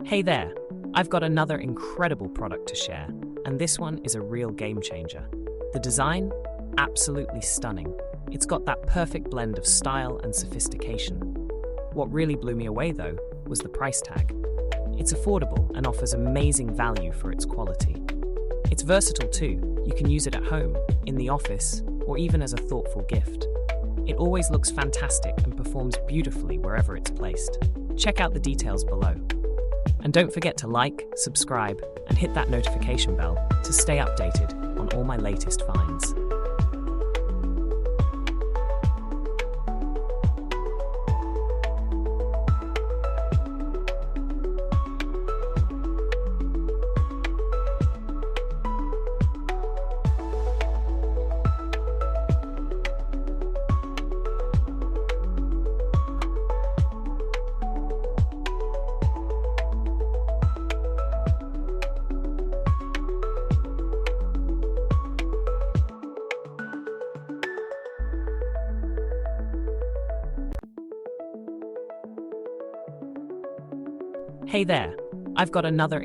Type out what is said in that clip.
Hey there, I've got another incredible product to share, and this one is a real game changer. The design? Absolutely stunning. It's got that perfect blend of style and sophistication. What really blew me away, though, was the price tag. It's affordable and offers amazing value for its quality. It's versatile too. You can use it at home, in the office, or even as a thoughtful gift. It always looks fantastic and performs beautifully wherever it's placed. Check out the details below. And don't forget to like, subscribe, and hit that notification bell to stay updated on all my latest finds. Hey there, I've got another